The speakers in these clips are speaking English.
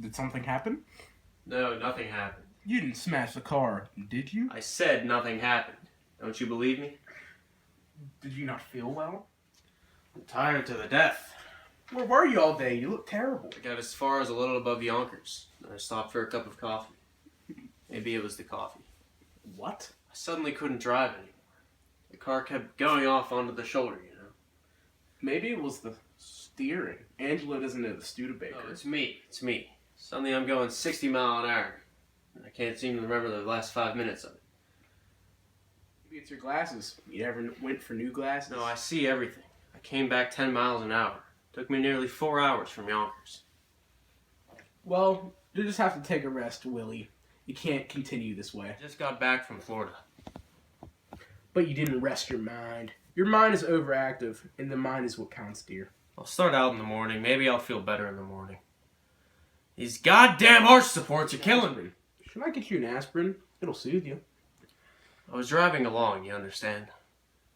Did something happen? No, nothing happened. You didn't smash the car, did you? I said nothing happened. Don't you believe me? Did you not feel well? I'm tired to the death. Where were you all day? You look terrible. I got as far as a little above Yonkers. Then I stopped for a cup of coffee. Maybe it was the coffee. What? I suddenly couldn't drive anymore. The car kept going off onto the shoulder, you know. Maybe it was the steering. Angela doesn't know the Studebaker. Oh, it's me. It's me. Suddenly I'm going 60 miles an hour. And I can't seem to remember the last 5 minutes of it. Maybe it's your glasses. You never went for new glasses? No, I see everything. I came back 10 miles an hour. Took me nearly 4 hours from Yonkers. Well, you just have to take a rest, Willie. You can't continue this way. I just got back from Florida. But you didn't rest your mind. Your mind is overactive, and the mind is what counts, dear. I'll start out in the morning. Maybe I'll feel better in the morning. These goddamn arch supports are killing me. Should I get you an aspirin? It'll soothe you. I was driving along, you understand?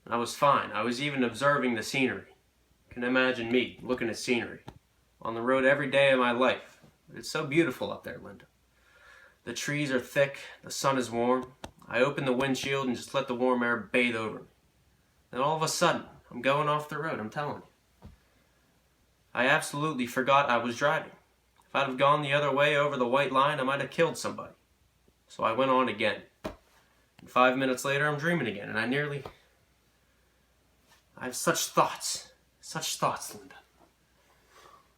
I was fine. I was even observing the scenery. You can imagine me looking at scenery. On the road every day of my life. It's so beautiful up there, Linda. The trees are thick. The sun is warm. I open the windshield and just let the warm air bathe over me. Then all of a sudden, I'm going off the road, I'm telling you. I absolutely forgot I was driving. If I'd have gone the other way over the white line, I might have killed somebody. So I went on again. And 5 minutes later, I'm dreaming again, and I have such thoughts. Such thoughts, Linda.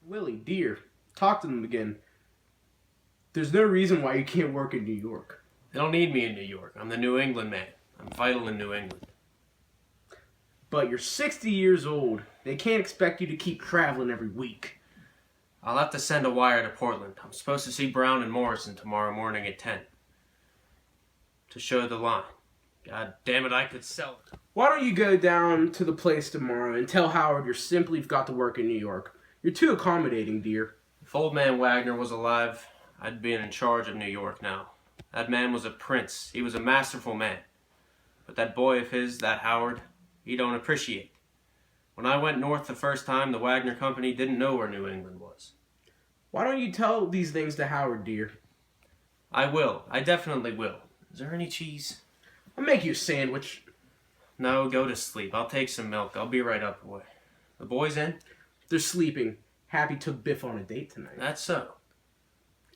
Willie, dear, talk to them again. There's no reason why you can't work in New York. They don't need me in New York. I'm the New England man. I'm vital in New England. But you're 60 years old. They can't expect you to keep traveling every week. I'll have to send a wire to Portland. I'm supposed to see Brown and Morrison tomorrow morning at 10. To show the line. God damn it, I could sell it. Why don't you go down to the place tomorrow and tell Howard you're simply got to work in New York? You're too accommodating, dear. If old man Wagner was alive, I'd be in charge of New York now. That man was a prince. He was a masterful man. But that boy of his, that Howard, he don't appreciate. When I went north the first time, the Wagner Company didn't know where New England was. Why don't you tell these things to Howard, dear? I will. I definitely will. Is there any cheese? I'll make you a sandwich. No, go to sleep. I'll take some milk. I'll be right up, boy. The boys in? They're sleeping. Happy took Biff on a date tonight. That's so.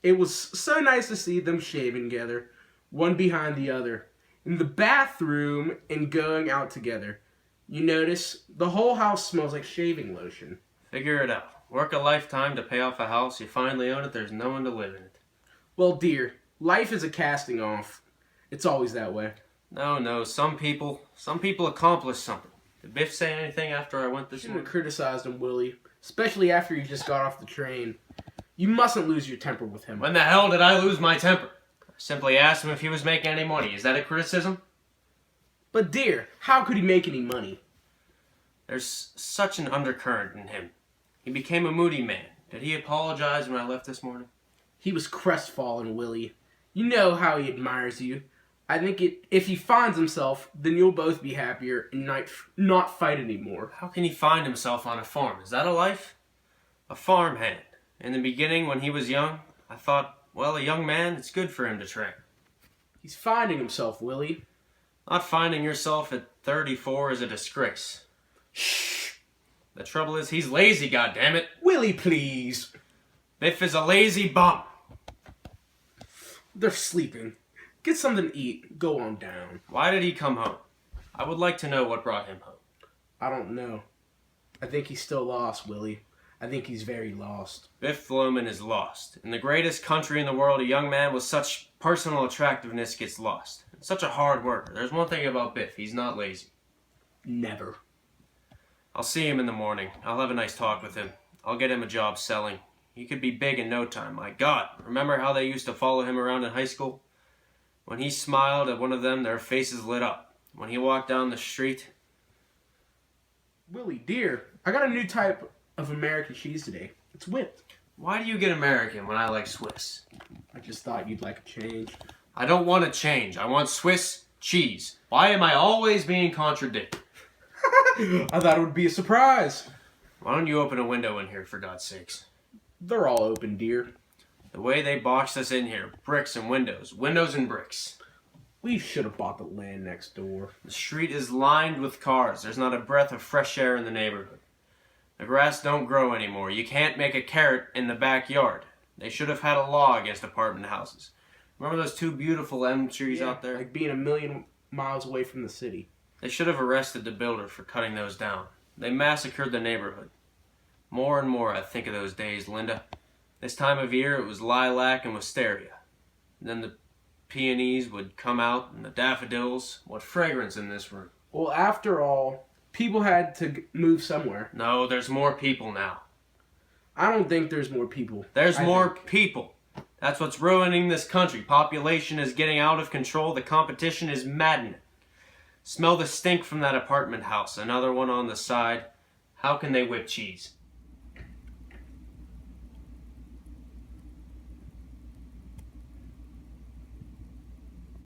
It was so nice to see them shaving together, one behind the other, in the bathroom and going out together. You notice the whole house smells like shaving lotion. Figure it out. Work a lifetime to pay off a house. You finally own it. There's no one to live in it. Well, dear, life is a casting off. It's always that way. No. Some people accomplish something. Did Biff say anything after I went this Shouldn't have morning? criticized him, Willie. Especially after you just got off the train. You mustn't lose your temper with him. When the hell did I lose my temper? I simply asked him if he was making any money. Is that a criticism? But dear, how could he make any money? There's such an undercurrent in him. He became a moody man. Did he apologize when I left this morning? He was crestfallen, Willie. You know how he admires you. I think if he finds himself, then you'll both be happier and not fight anymore. How can he find himself on a farm? Is that a life? A farmhand. In the beginning, when he was young, I thought, well, a young man, it's good for him to train. He's finding himself, Willie. Not finding yourself at 34 is a disgrace. Shh. The trouble is, he's lazy, goddammit. Willie, please. Biff is a lazy bum. They're sleeping. Get something to eat. Go on down. Why did he come home? I would like to know what brought him home. I don't know. I think he's still lost, Willie. I think he's very lost. Biff Floman is lost. In the greatest country in the world, a young man with such personal attractiveness gets lost. Such a hard worker. There's one thing about Biff. He's not lazy. Never. I'll see him in the morning. I'll have a nice talk with him. I'll get him a job selling. He could be big in no time. My God, remember how they used to follow him around in high school? When he smiled at one of them, their faces lit up. When he walked down the street... Willie, dear, I got a new type of American cheese today. It's whipped. Why do you get American when I like Swiss? I just thought you'd like a change. I don't want a change. I want Swiss cheese. Why am I always being contradicted? I thought it would be a surprise. Why don't you open a window in here, for God's sakes? They're all open, dear. The way they boxed us in here, bricks and windows, windows and bricks. We should have bought the land next door. The street is lined with cars. There's not a breath of fresh air in the neighborhood. The grass don't grow anymore. You can't make a carrot in the backyard. They should have had a law against apartment houses. Remember those two beautiful elm trees out there? Like being a million miles away from the city. They should have arrested the builder for cutting those down. They massacred the neighborhood. More and more I think of those days, Linda. This time of year it was lilac and wisteria. And then the peonies would come out and the daffodils. What fragrance in this room. Well, after all, people had to move somewhere. No, there's more people now. I don't think there's more people. There's more people. That's what's ruining this country. Population is getting out of control. The competition is maddening. Smell the stink from that apartment house. Another one on the side. How can they whip cheese?